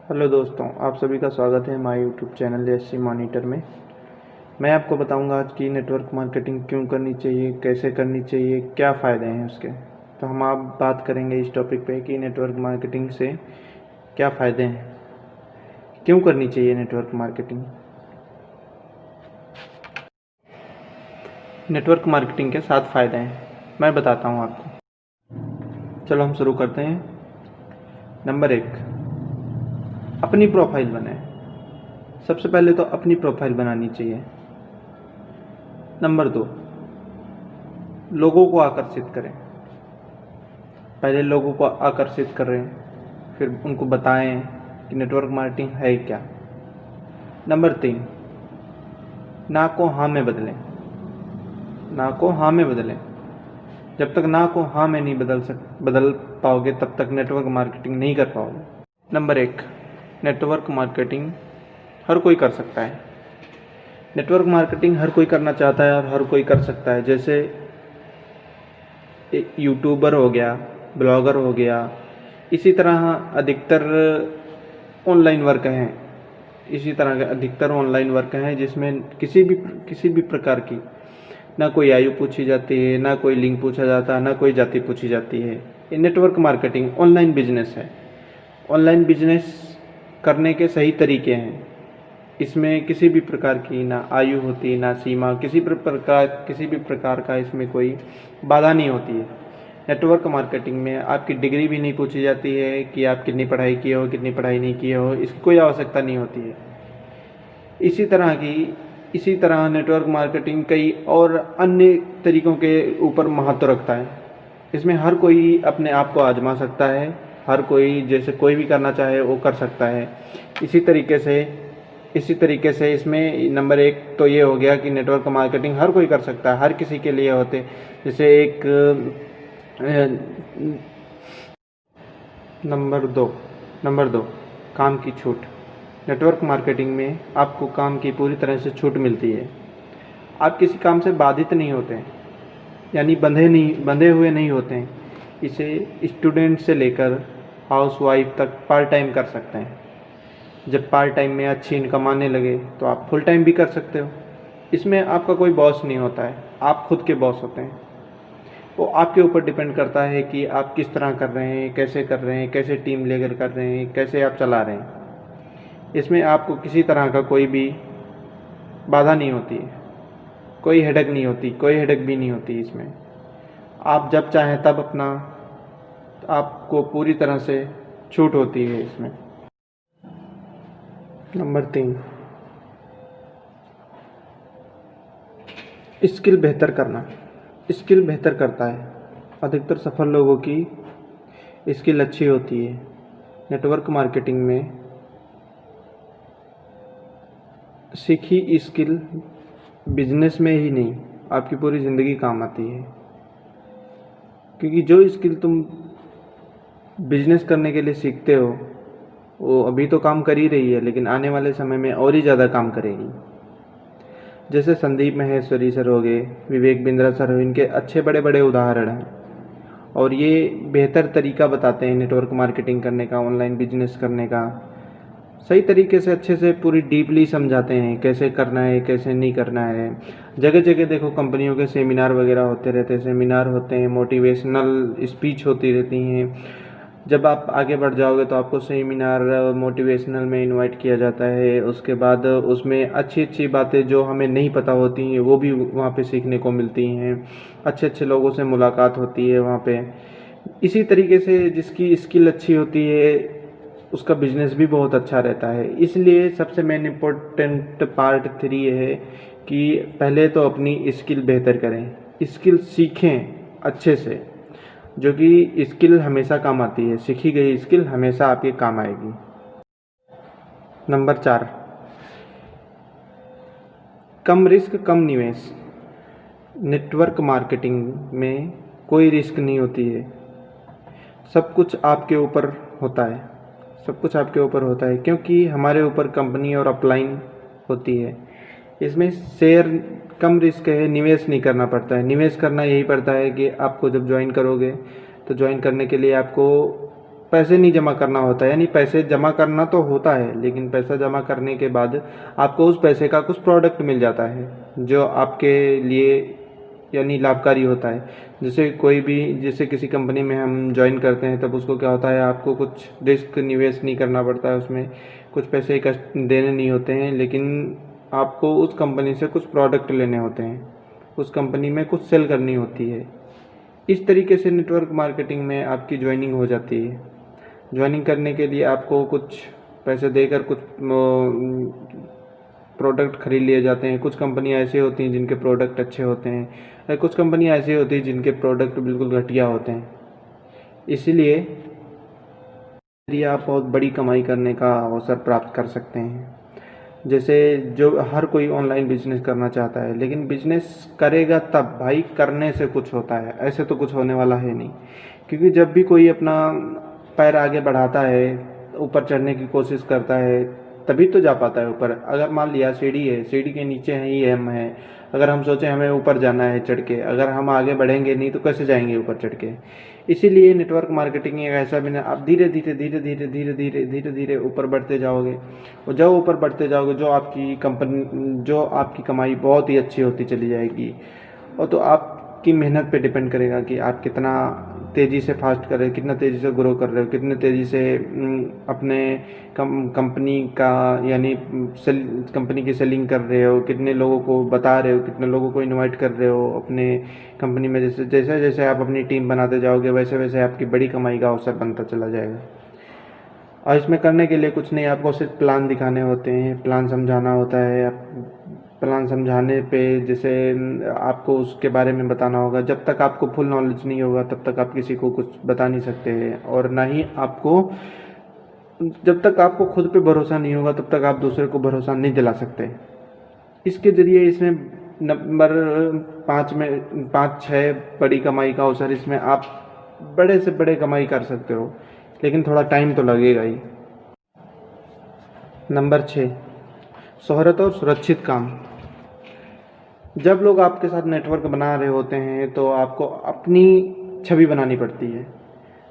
Hello दोस्तों, आप सभी का स्वागत है हमारे यूट्यूब चैनल एससी मॉनिटर में। मैं आपको बताऊंगा आज की नेटवर्क मार्केटिंग क्यों करनी चाहिए, कैसे करनी चाहिए, क्या फ़ायदे हैं उसके। तो हम आप बात करेंगे इस टॉपिक पे कि नेटवर्क मार्केटिंग से क्या फ़ायदे हैं, क्यों करनी चाहिए नेटवर्क मार्केटिंग। नेटवर्क मार्केटिंग के 7 फ़ायदे हैं, मैं बताता हूँ आपको। चलो हम शुरू करते हैं। नंबर 1, अपनी प्रोफाइल बनाएं। सबसे पहले तो अपनी प्रोफाइल बनानी चाहिए। नंबर 2, लोगों को आकर्षित करें। पहले लोगों को आकर्षित करें, फिर उनको बताएं कि नेटवर्क मार्केटिंग है क्या। नंबर 3, ना को हाँ में बदलें। ना को हाँ में बदलें। जब तक ना को हाँ में नहीं बदल पाओगे तब तक नेटवर्क मार्केटिंग नहीं कर पाओगे। नंबर 1, नेटवर्क मार्केटिंग हर कोई कर सकता है। नेटवर्क मार्केटिंग हर कोई करना चाहता है और हर कोई कर सकता है। जैसे यूट्यूबर हो गया, ब्लॉगर हो गया, इसी तरह अधिकतर ऑनलाइन वर्क हैं। इसी तरह के अधिकतर ऑनलाइन वर्क हैं जिसमें किसी भी प्रकार की ना कोई आयु पूछी जाती है, ना कोई लिंग पूछा जाता है, ना कोई जाति पूछी जाती है। ये नेटवर्क मार्केटिंग ऑनलाइन बिजनेस है। ऑनलाइन बिजनेस करने के सही तरीके हैं। इसमें किसी भी प्रकार की ना आयु होती, ना सीमा, किसी भी प्रकार का इसमें कोई बाधा नहीं होती है। नेटवर्क मार्केटिंग में आपकी डिग्री भी नहीं पूछी जाती है कि आप कितनी पढ़ाई किए हो, कितनी पढ़ाई नहीं किए हो, इसकी कोई आवश्यकता नहीं होती है। इसी तरह नेटवर्क मार्केटिंग कई और अन्य तरीकों के ऊपर महत्व रखता है। इसमें हर कोई अपने आप को आजमा सकता है। हर कोई जैसे कोई भी करना चाहे वो कर सकता है। इसी तरीके से इसमें नंबर 1 तो ये हो गया कि नेटवर्क मार्केटिंग हर कोई कर सकता है, हर किसी के लिए होते। जैसे एक नंबर 2, काम की छूट। नेटवर्क मार्केटिंग में आपको काम की पूरी तरह से छूट मिलती है। आप किसी काम से बाधित नहीं होते हैं, यानी बंधे हुए नहीं होते हैं। इसे स्टूडेंट से लेकर हाउसवाइफ तक पार्ट टाइम कर सकते हैं। जब पार्ट टाइम में अच्छी इनकम आने लगे तो आप फुल टाइम भी कर सकते हो। इसमें आपका कोई बॉस नहीं होता है, आप खुद के बॉस होते हैं। वो आपके ऊपर डिपेंड करता है कि आप किस तरह कर रहे हैं, कैसे कर रहे हैं, कैसे टीम लेकर कर रहे हैं, कैसे आप चला रहे हैं। इसमें आपको किसी तरह का कोई भी बाधा नहीं होती है, कोई हेडेक भी नहीं होती इसमें। आप जब चाहें तब आपको पूरी तरह से छूट होती है इसमें। नंबर 3, स्किल बेहतर करना। स्किल बेहतर करता है। अधिकतर सफल लोगों की स्किल अच्छी होती है। नेटवर्क मार्केटिंग में सीखी स्किल बिजनेस में ही नहीं, आपकी पूरी ज़िंदगी काम आती है। क्योंकि जो स्किल तुम बिजनेस करने के लिए सीखते हो वो अभी तो काम कर ही रही है, लेकिन आने वाले समय में और ही ज़्यादा काम करेगी। जैसे संदीप माहेश्वरी सर हो गए, विवेक बिंद्रा सर हो, इनके अच्छे बड़े बड़े उदाहरण हैं। और ये बेहतर तरीका बताते हैं नेटवर्क मार्केटिंग करने का, ऑनलाइन बिजनेस करने का। सही तरीके से अच्छे से पूरी डीपली समझाते हैं कैसे करना है, कैसे नहीं करना है। जगह जगह देखो कंपनियों के सेमिनार वगैरह होते रहते हैं, सेमिनार होते हैं, मोटिवेशनल स्पीच होती रहती हैं। जब आप आगे बढ़ जाओगे तो आपको सेमिनार मोटिवेशनल में इनवाइट किया जाता है। उसके बाद उसमें अच्छी अच्छी बातें जो हमें नहीं पता होती हैं वो भी वहाँ पे सीखने को मिलती हैं। अच्छे अच्छे लोगों से मुलाकात होती है वहाँ पे। इसी तरीके से जिसकी स्किल अच्छी होती है उसका बिजनेस भी बहुत अच्छा रहता है। इसलिए सबसे मेन इम्पोर्टेंट पार्ट 3 ये है कि पहले तो अपनी स्किल बेहतर करें, स्किल सीखें अच्छे से, जो कि स्किल हमेशा काम आती है। सीखी गई स्किल हमेशा आपके काम आएगी। नंबर 4, कम रिस्क कम निवेश। नेटवर्क मार्केटिंग में कोई रिस्क नहीं होती है। सब कुछ आपके ऊपर होता है, क्योंकि हमारे ऊपर कंपनी और अपलाइन होती है। इसमें शेयर कम रिस्क है, निवेश नहीं करना पड़ता है। निवेश करना यही पड़ता है कि आपको जब ज्वाइन करोगे तो ज्वाइन करने के लिए आपको पैसे नहीं जमा करना होता है, यानी पैसे जमा करना तो होता है, लेकिन पैसा जमा करने के बाद आपको उस पैसे का कुछ प्रोडक्ट मिल जाता है जो आपके लिए यानी लाभकारी होता है। जैसे कोई भी, जैसे किसी कंपनी में हम ज्वाइन करते हैं तब उसको क्या होता है, आपको कुछ रिस्क निवेश नहीं करना पड़ता है, उसमें कुछ पैसे कष्ट देने नहीं होते हैं, लेकिन आपको उस कंपनी से कुछ प्रोडक्ट लेने होते हैं, उस कंपनी में कुछ सेल करनी होती है। इस तरीके से नेटवर्क मार्केटिंग में आपकी ज्वाइनिंग हो जाती है। ज्वाइनिंग करने के लिए आपको कुछ पैसे देकर कुछ प्रोडक्ट खरीद लिए जाते हैं। कुछ कंपनियां ऐसी होती हैं जिनके प्रोडक्ट अच्छे होते हैं, और कुछ कंपनियां ऐसी होती हैं जिनके प्रोडक्ट बिल्कुल घटिया होते हैं। इसीलिए यदि आप बहुत बड़ी कमाई करने का अवसर प्राप्त कर सकते हैं, जैसे जो हर कोई ऑनलाइन बिजनेस करना चाहता है, लेकिन बिजनेस करेगा तब भाई, करने से कुछ होता है, ऐसे तो कुछ होने वाला है नहीं। क्योंकि जब भी कोई अपना पैर आगे बढ़ाता है, ऊपर चढ़ने की कोशिश करता है, तभी तो जा पाता है ऊपर। अगर मान लिया सीढ़ी है, सीढ़ी के नीचे ही हम हैं, अगर हम सोचें हमें ऊपर जाना है चढ़ के, अगर हम आगे बढ़ेंगे नहीं तो कैसे जाएंगे ऊपर चढ़ के। इसीलिए नेटवर्क मार्केटिंग एक ऐसा बिना, आप धीरे धीरे धीरे धीरे धीरे धीरे धीरे धीरे ऊपर बढ़ते जाओगे, और जब ऊपर बढ़ते जाओगे जो आपकी कमाई बहुत ही अच्छी होती चली जाएगी। और तो आपकी मेहनत पे डिपेंड करेगा कि आप कितना तेज़ी से फास्ट कर रहे हो, कितना तेज़ी से ग्रो कर रहे हो, कितने तेज़ी से अपने कंपनी का यानी कंपनी की सेलिंग कर रहे हो, कितने लोगों को बता रहे हो, कितने लोगों को इनवाइट कर रहे हो अपने कंपनी में। जैसे जैसे जैसे आप अपनी टीम बनाते जाओगे, वैसे वैसे आपकी बड़ी कमाई का अवसर बनता चला जाएगा। और इसमें करने के लिए कुछ नहीं, आपको सिर्फ प्लान दिखाने होते हैं, प्लान समझाना होता है। प्लान समझाने पे जैसे आपको उसके बारे में बताना होगा। जब तक आपको फुल नॉलेज नहीं होगा तब तक आप किसी को कुछ बता नहीं सकते हैं, और ना ही आपको, जब तक आपको खुद पे भरोसा नहीं होगा तब तक आप दूसरे को भरोसा नहीं दिला सकते। इसके ज़रिए इसमें नंबर 5 में 5-6 बड़ी कमाई का अवसर, इसमें आप बड़े से बड़े कमाई कर सकते हो, लेकिन थोड़ा टाइम तो लगेगा ही। नंबर 6, शोहरत और सुरक्षित काम। जब लोग आपके साथ नेटवर्क बना रहे होते हैं तो आपको अपनी छवि बनानी पड़ती है।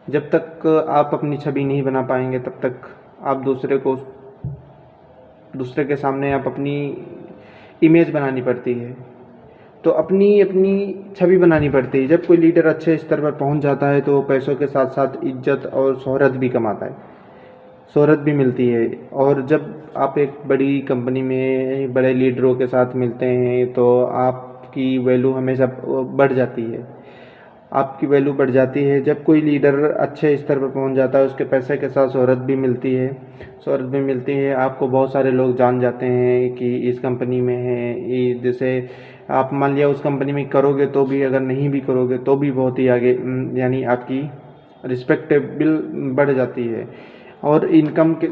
जब तक आप अपनी छवि नहीं बना पाएंगे तब तक आप दूसरे के सामने आप अपनी इमेज बनानी पड़ती है। तो अपनी अपनी छवि बनानी पड़ती है। जब कोई लीडर अच्छे स्तर पर पहुंच जाता है तो पैसों के साथ साथ इज्जत और शोहरत भी कमाता है, शोहरत भी मिलती है। और जब आप एक बड़ी कंपनी में बड़े लीडरों के साथ मिलते हैं तो आपकी वैल्यू हमेशा बढ़ जाती है, आपकी वैल्यू बढ़ जाती है। जब कोई लीडर अच्छे स्तर पर पहुंच जाता है, उसके पैसे के साथ शोहरत भी मिलती है, शोहरत भी मिलती है। आपको बहुत सारे लोग जान जाते हैं कि इस कंपनी में है। जैसे आप मान लिया उस कंपनी में करोगे तो भी, अगर नहीं भी करोगे तो भी बहुत ही आगे, यानी आपकी रिस्पेक्टेबल बढ़ जाती है। और इनकम के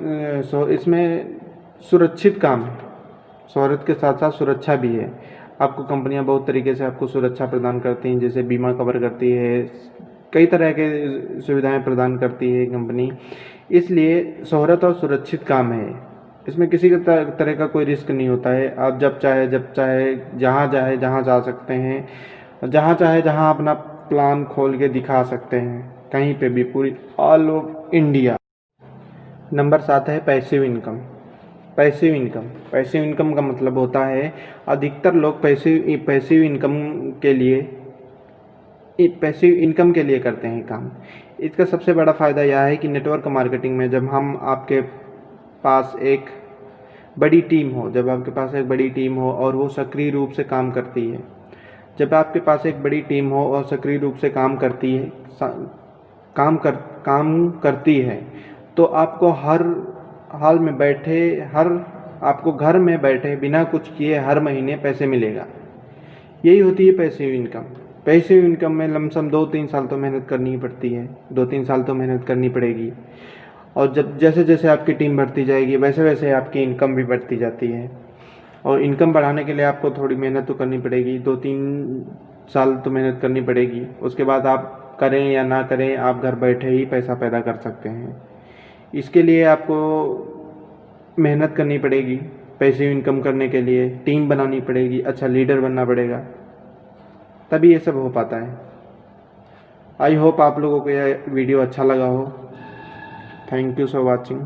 इसमें सुरक्षित काम है, शोहरत के साथ साथ सुरक्षा भी है। आपको कंपनियां बहुत तरीके से आपको सुरक्षा प्रदान करती हैं, जैसे बीमा कवर करती है, कई तरह के सुविधाएं प्रदान करती है कंपनी। इसलिए शोहरत और सुरक्षित काम है, इसमें किसी तरह का कोई रिस्क नहीं होता है। आप जब चाहे जहाँ चाहे जहाँ जा सकते हैं, जहाँ चाहे जहाँ अपना प्लान खोल के दिखा सकते हैं, कहीं पे भी, पूरी ऑल ओवर इंडिया। नंबर 7 है पैसिव इनकम। पैसिव इनकम का मतलब होता है, अधिकतर लोग पैसिव इनकम के लिए करते हैं काम। इसका सबसे बड़ा फ़ायदा यह है कि नेटवर्क मार्केटिंग में जब आपके पास एक बड़ी टीम हो और वो सक्रिय रूप से काम करती है, जब आपके पास एक बड़ी टीम हो और सक्रिय रूप से काम करती है तो आपको आपको घर में बैठे बिना कुछ किए हर महीने पैसे मिलेगा। यही होती है पैसिव इनकम। पैसिव इनकम में लमसम 2-3 साल तो मेहनत करनी ही पड़ती है, 2-3 साल तो मेहनत करनी पड़ेगी। और जब जैसे जैसे आपकी टीम बढ़ती जाएगी वैसे वैसे आपकी इनकम भी बढ़ती जाती है। और इनकम बढ़ाने के लिए आपको थोड़ी मेहनत तो करनी पड़ेगी, 2-3 साल तो मेहनत करनी पड़ेगी। उसके बाद आप करें या ना करें, आप घर बैठे ही पैसा पैदा कर सकते हैं। इसके लिए आपको मेहनत करनी पड़ेगी, पैसिव इनकम करने के लिए टीम बनानी पड़ेगी, अच्छा लीडर बनना पड़ेगा, तभी ये सब हो पाता है। आई होप आप लोगों को यह वीडियो अच्छा लगा हो। Thank you for watching.